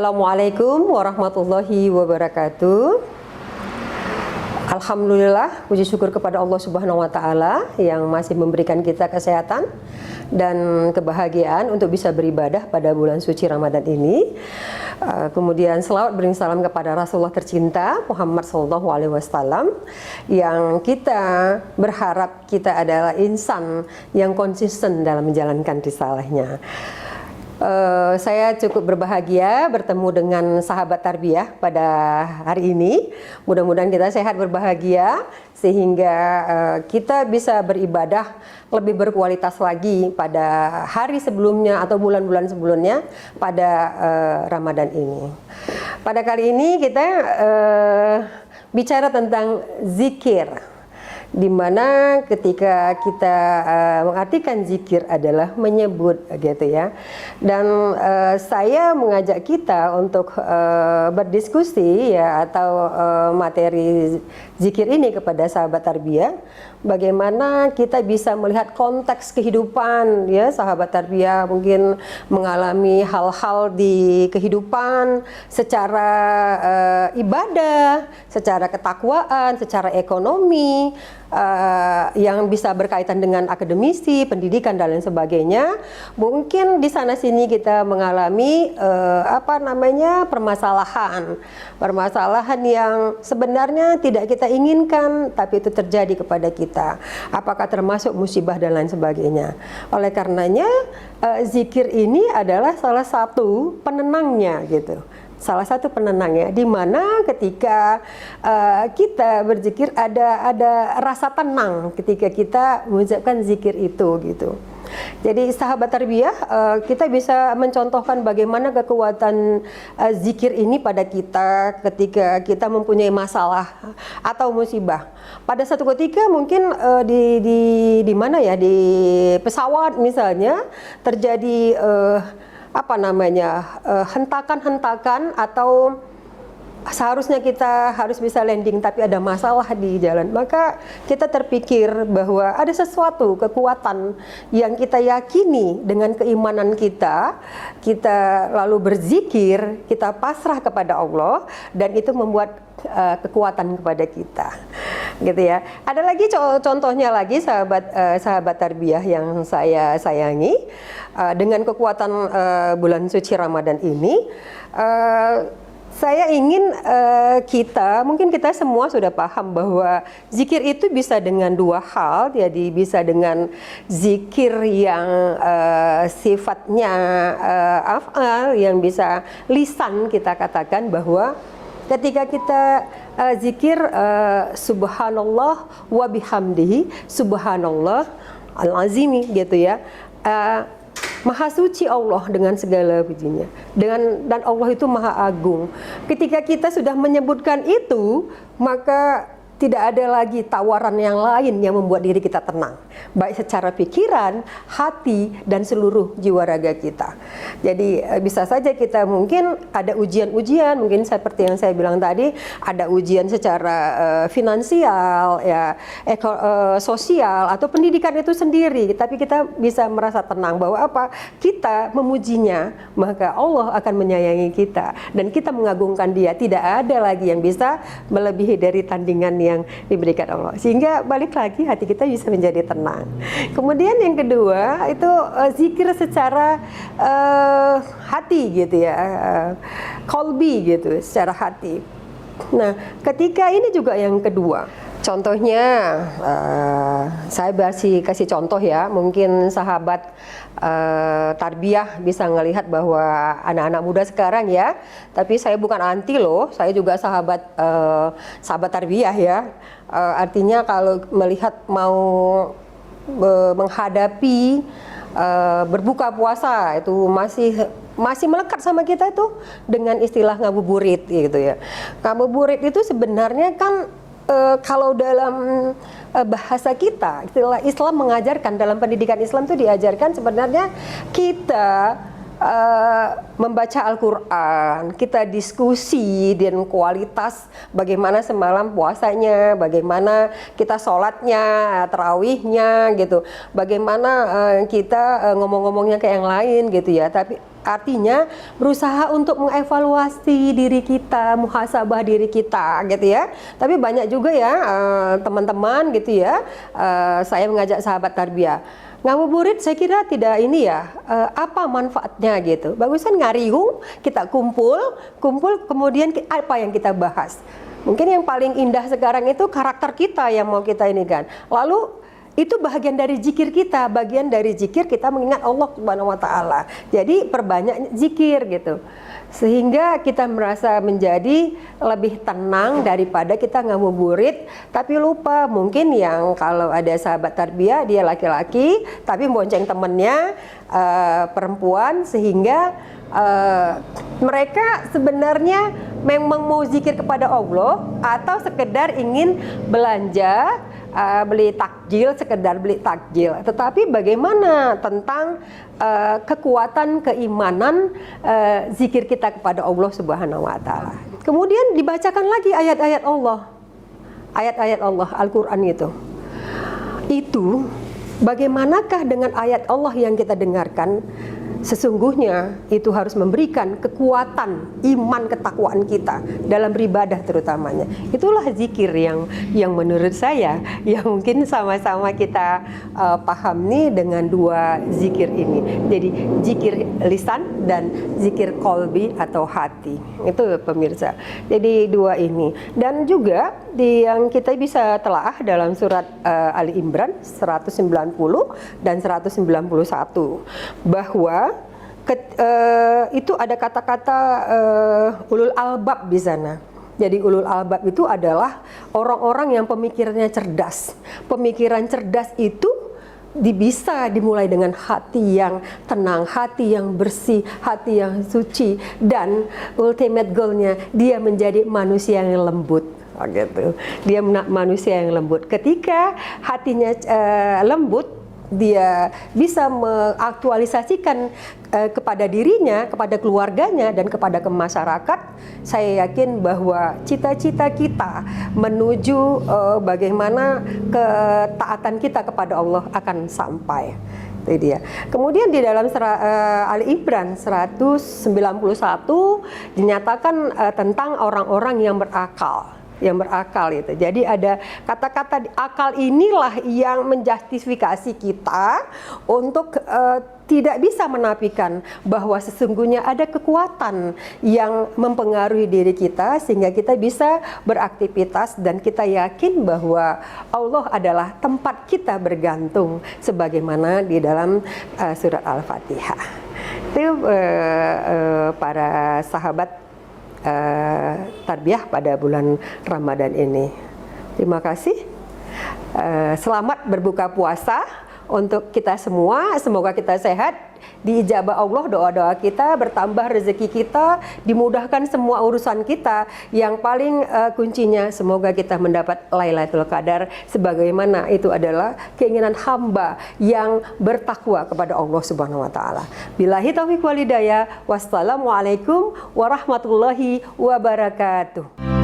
Assalamualaikum warahmatullahi wabarakatuh. Alhamdulillah, puji syukur kepada Allah Subhanahu wa Ta'ala yang masih memberikan kita kesehatan dan kebahagiaan untuk bisa beribadah pada bulan suci Ramadan ini. Kemudian selawat bering salam kepada Rasulullah tercinta Muhammad SAW, yang kita berharap kita adalah insan yang konsisten dalam menjalankan risalahnya. Saya cukup berbahagia bertemu dengan sahabat tarbiyah pada hari ini. Mudah-mudahan kita sehat berbahagia sehingga kita bisa beribadah lebih berkualitas lagi pada hari sebelumnya atau bulan-bulan sebelumnya pada Ramadan ini. Pada kali ini kita bicara tentang zikir, di mana ketika kita mengartikan zikir adalah menyebut gitu ya. Dan saya mengajak kita untuk berdiskusi ya atau materi zikir ini kepada sahabat tarbiyah, bagaimana kita bisa melihat konteks kehidupan ya. Sahabat tarbiyah mungkin mengalami hal-hal di kehidupan secara ibadah, secara ketakwaan, secara ekonomi, yang bisa berkaitan dengan akademisi, pendidikan dan lain sebagainya. Mungkin di sana sini kita mengalami permasalahan yang sebenarnya tidak kita inginkan, tapi itu terjadi kepada kita. Apakah termasuk musibah dan lain sebagainya. Oleh karenanya zikir ini adalah salah satu penenangnya gitu. Salah satu penenangnya, di mana ketika kita berzikir ada rasa tenang ketika kita mengucapkan zikir itu gitu. Jadi sahabat tarbiyah, kita bisa mencontohkan bagaimana kekuatan zikir ini pada kita ketika kita mempunyai masalah atau musibah. Pada satu ketika mungkin di mana ya, di pesawat misalnya terjadi hentakan-hentakan atau seharusnya kita harus bisa landing tapi ada masalah di jalan, maka kita terpikir bahwa ada sesuatu kekuatan yang kita yakini dengan keimanan kita lalu berzikir, kita pasrah kepada Allah, dan itu membuat kekuatan kepada kita gitu ya. Ada lagi contohnya lagi sahabat tarbiyah yang saya sayangi, dengan kekuatan bulan suci Ramadan ini. Saya ingin mungkin kita semua sudah paham bahwa zikir itu bisa dengan dua hal. Jadi bisa dengan zikir yang sifatnya af'al, yang bisa lisan kita katakan bahwa ketika kita zikir subhanallah wa bihamdihi, subhanallah al-azimi gitu ya. Maha suci Allah dengan segala pujinya, dan Allah itu maha agung. Ketika kita sudah menyebutkan itu, maka tidak ada lagi tawaran yang lain yang membuat diri kita tenang, baik secara pikiran, hati, dan seluruh jiwa raga kita. Jadi bisa saja kita mungkin ada ujian-ujian, mungkin seperti yang saya bilang tadi, ada ujian secara finansial, ya, sosial, atau pendidikan itu sendiri. Tapi kita bisa merasa tenang bahwa kita memujinya, maka Allah akan menyayangi kita, dan kita mengagungkan Dia. Tidak ada lagi yang bisa melebihi dari tandingan yang diberikan Allah, sehingga balik lagi hati kita bisa menjadi tenang. Kemudian yang kedua itu zikir secara hati gitu ya, qalbi gitu, secara hati. Nah, ketika ini juga yang kedua, contohnya saya kasih contoh ya, mungkin sahabat tarbiyah bisa melihat bahwa anak-anak muda sekarang ya, tapi saya bukan anti loh, saya juga sahabat tarbiyah ya. Artinya kalau melihat mau menghadapi berbuka puasa itu masih melekat sama kita itu dengan istilah ngabuburit gitu ya. Ngabuburit itu sebenarnya kan kalau dalam bahasa kita, istilah Islam mengajarkan, dalam pendidikan Islam itu diajarkan sebenarnya kita membaca Al-Quran, kita diskusi dan kualitas bagaimana semalam puasanya, bagaimana kita sholatnya, tarawihnya gitu, bagaimana kita ngomong-ngomongnya ke yang lain gitu ya. Tapi artinya berusaha untuk mengevaluasi diri kita, muhasabah diri kita gitu ya. Tapi banyak juga ya teman-teman gitu ya, saya mengajak sahabat tarbiyah, ngabuburit saya kira tidak ini ya, apa manfaatnya gitu. Bagusan ngariung, kita kumpul kemudian apa yang kita bahas. Mungkin yang paling indah sekarang itu karakter kita yang mau kita ini kan. Lalu itu bagian dari zikir kita, bagian dari zikir kita mengingat Allah Subhanahu wa taala. Jadi perbanyak zikir gitu. Sehingga kita merasa menjadi lebih tenang daripada kita ngabuburit tapi lupa. Mungkin yang kalau ada sahabat tarbiyah dia laki-laki tapi bonceng temennya perempuan, sehingga mereka sebenarnya memang mau zikir kepada Allah atau sekedar ingin belanja, beli takjil, sekedar beli takjil. Tetapi bagaimana tentang kekuatan keimanan zikir kita kepada Allah Subhanahu wa taala. Kemudian dibacakan lagi ayat-ayat Allah. Ayat-ayat Allah Al-Qur'an itu. Itu bagaimanakah dengan ayat Allah yang kita dengarkan? Sesungguhnya itu harus memberikan kekuatan iman ketakwaan kita dalam beribadah terutamanya. Itulah zikir yang menurut saya yang mungkin sama-sama kita pahami dengan dua zikir ini. Jadi zikir lisan dan zikir kolbi atau hati. Itu pemirsa. Jadi dua ini. Dan juga yang kita bisa telaah dalam surat Ali Imran 190 dan 191 bahwa itu ada kata-kata ulul albab di sana. Jadi ulul albab itu adalah orang-orang yang pemikirannya cerdas. Pemikiran cerdas itu bisa dimulai dengan hati yang tenang, hati yang bersih, hati yang suci, dan ultimate goalnya dia menjadi manusia yang lembut. Gitu. Dia manusia yang lembut. Ketika hatinya lembut, dia bisa mengaktualisasikan kepada dirinya, kepada keluarganya, dan kepada masyarakat. Saya yakin bahwa cita-cita kita menuju bagaimana ketaatan kita kepada Allah akan sampai. Itu dia. Kemudian di dalam Ali Imran 191 dinyatakan tentang orang-orang yang berakal. Yang berakal itu. Jadi ada kata-kata akal inilah yang menjustifikasi kita untuk tidak bisa menafikan bahwa sesungguhnya ada kekuatan yang mempengaruhi diri kita sehingga kita bisa beraktivitas dan kita yakin bahwa Allah adalah tempat kita bergantung sebagaimana di dalam surat Al-Fatihah. Itu para sahabat tarbiyah pada bulan Ramadan ini. Terima kasih. Selamat berbuka puasa untuk kita semua. Semoga kita sehat, diijabah Allah doa-doa kita, bertambah rezeki kita, dimudahkan semua urusan kita. Yang paling kuncinya semoga kita mendapat Lailatul Qadar sebagaimana itu adalah keinginan hamba yang bertakwa kepada Allah Subhanahu wa taala. Billahi taufiq wal hidayah. Wassalamualaikum warahmatullahi wabarakatuh.